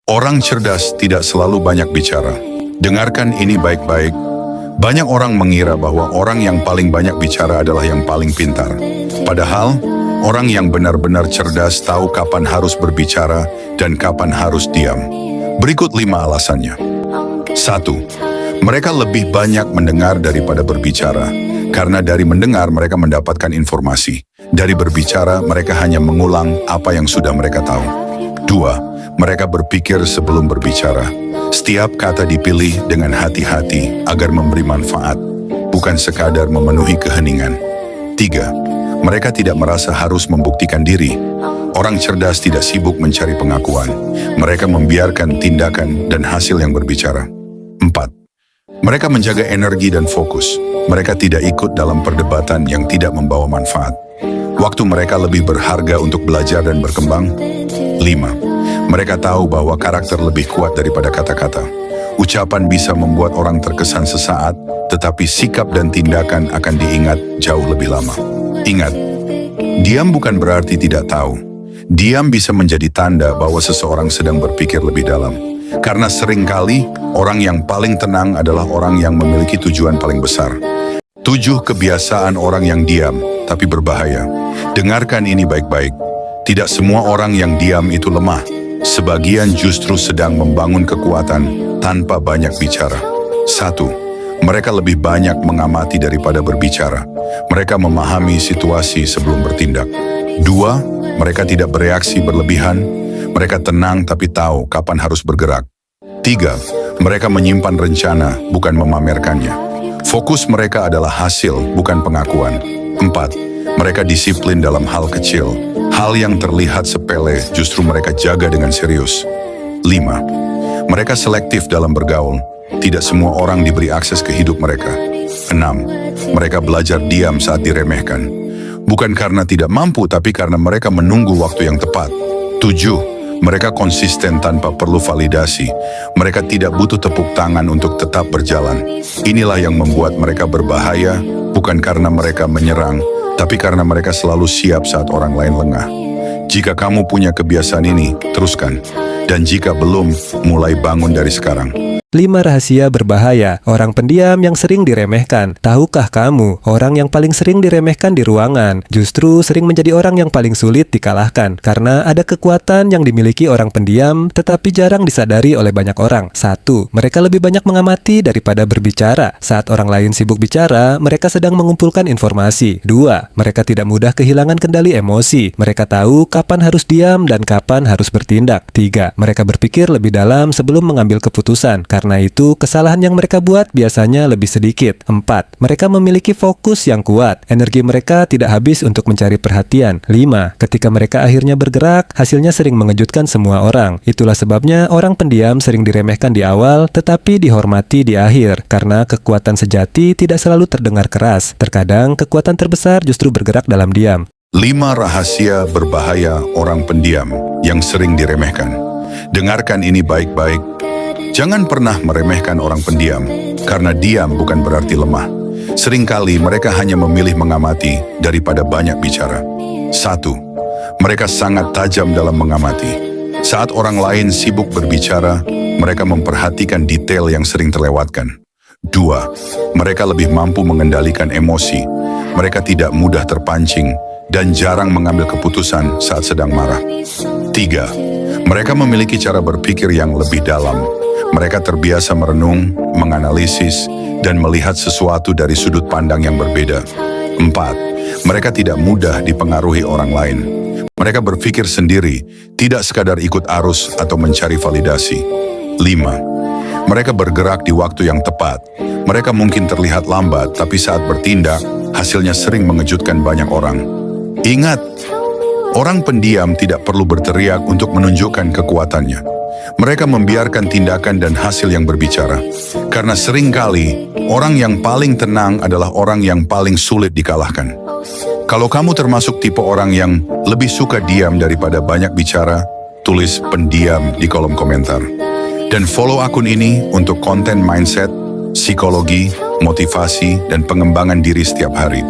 Orang cerdas tidak selalu banyak bicara. Dengarkan ini baik-baik. Banyak orang mengira bahwa orang yang paling banyak bicara adalah yang paling pintar. Padahal, orang yang benar-benar cerdas tahu kapan harus berbicara dan kapan harus diam. Berikut 5 alasannya. 1. Mereka lebih banyak mendengar daripada berbicara. Karena dari mendengar mereka mendapatkan informasi. Dari berbicara mereka hanya mengulang apa yang sudah mereka tahu. 2. Mereka berpikir sebelum berbicara. Setiap kata dipilih dengan hati-hati agar memberi manfaat, bukan sekadar memenuhi keheningan. 3. Mereka tidak merasa harus membuktikan diri. Orang cerdas tidak sibuk mencari pengakuan. Mereka membiarkan tindakan dan hasil yang berbicara. 4. Mereka menjaga energi dan fokus. Mereka tidak ikut dalam perdebatan yang tidak membawa manfaat. Waktu mereka lebih berharga untuk belajar dan berkembang. 5. Mereka tahu bahwa karakter lebih kuat daripada kata-kata. Ucapan bisa membuat orang terkesan sesaat, tetapi sikap dan tindakan akan diingat jauh lebih lama. Ingat, diam bukan berarti tidak tahu. Diam bisa menjadi tanda bahwa seseorang sedang berpikir lebih dalam. Karena seringkali, orang yang paling tenang adalah orang yang memiliki tujuan paling besar. 7 kebiasaan orang yang diam, tapi berbahaya. Dengarkan ini baik-baik. Tidak semua orang yang diam itu lemah. Sebagian justru sedang membangun kekuatan tanpa banyak bicara. 1. Mereka lebih banyak mengamati daripada berbicara. Mereka memahami situasi sebelum bertindak. 2. Mereka tidak bereaksi berlebihan. Mereka tenang tapi tahu kapan harus bergerak. 3. Mereka menyimpan rencana, bukan memamerkannya. Fokus mereka adalah hasil, bukan pengakuan. 4. Mereka disiplin dalam hal kecil. Hal yang terlihat sepele justru mereka jaga dengan serius. 5. Mereka selektif dalam bergaul. Tidak semua orang diberi akses ke hidup mereka. 6. Mereka belajar diam saat diremehkan. Bukan karena tidak mampu, tapi karena mereka menunggu waktu yang tepat. 7. Mereka konsisten tanpa perlu validasi. Mereka tidak butuh tepuk tangan untuk tetap berjalan. Inilah yang membuat mereka berbahaya, bukan karena mereka menyerang, tapi karena mereka selalu siap saat orang lain lengah. Jika kamu punya kebiasaan ini, teruskan. Dan jika belum, mulai bangun dari sekarang. 5 rahasia berbahaya orang pendiam yang sering diremehkan. Tahukah kamu, orang yang paling sering diremehkan di ruangan justru sering menjadi orang yang paling sulit dikalahkan karena ada kekuatan yang dimiliki orang pendiam tetapi jarang disadari oleh banyak orang. 1. Mereka lebih banyak mengamati daripada berbicara. Saat orang lain sibuk bicara, mereka sedang mengumpulkan informasi. 2. Mereka tidak mudah kehilangan kendali emosi. Mereka tahu kapan harus diam dan kapan harus bertindak. 3. Mereka berpikir lebih dalam sebelum mengambil keputusan. Karena itu, kesalahan yang mereka buat biasanya lebih sedikit. 4. Mereka memiliki fokus yang kuat. Energi mereka tidak habis untuk mencari perhatian. 5. Ketika mereka akhirnya bergerak, hasilnya sering mengejutkan semua orang. Itulah sebabnya orang pendiam sering diremehkan di awal, tetapi dihormati di akhir. Karena kekuatan sejati tidak selalu terdengar keras. Terkadang, kekuatan terbesar justru bergerak dalam diam. 5 rahasia berbahaya orang pendiam yang sering diremehkan. Dengarkan ini baik-baik. Jangan pernah meremehkan orang pendiam, karena diam bukan berarti lemah. Seringkali mereka hanya memilih mengamati daripada banyak bicara. 1. Mereka sangat tajam dalam mengamati. Saat orang lain sibuk berbicara, mereka memperhatikan detail yang sering terlewatkan. 2. Mereka lebih mampu mengendalikan emosi. Mereka tidak mudah terpancing dan jarang mengambil keputusan saat sedang marah. 3. Mereka memiliki cara berpikir yang lebih dalam. Mereka terbiasa merenung, menganalisis, dan melihat sesuatu dari sudut pandang yang berbeda. 4. Mereka tidak mudah dipengaruhi orang lain. Mereka berpikir sendiri, tidak sekadar ikut arus atau mencari validasi. 5. Mereka bergerak di waktu yang tepat. Mereka mungkin terlihat lambat, tapi saat bertindak, hasilnya sering mengejutkan banyak orang. Ingat, orang pendiam tidak perlu berteriak untuk menunjukkan kekuatannya. Mereka membiarkan tindakan dan hasil yang berbicara. Karena seringkali, orang yang paling tenang adalah orang yang paling sulit dikalahkan. Kalau kamu termasuk tipe orang yang lebih suka diam daripada banyak bicara, tulis pendiam di kolom komentar. Dan follow akun ini untuk konten mindset, psikologi, motivasi, dan pengembangan diri setiap hari.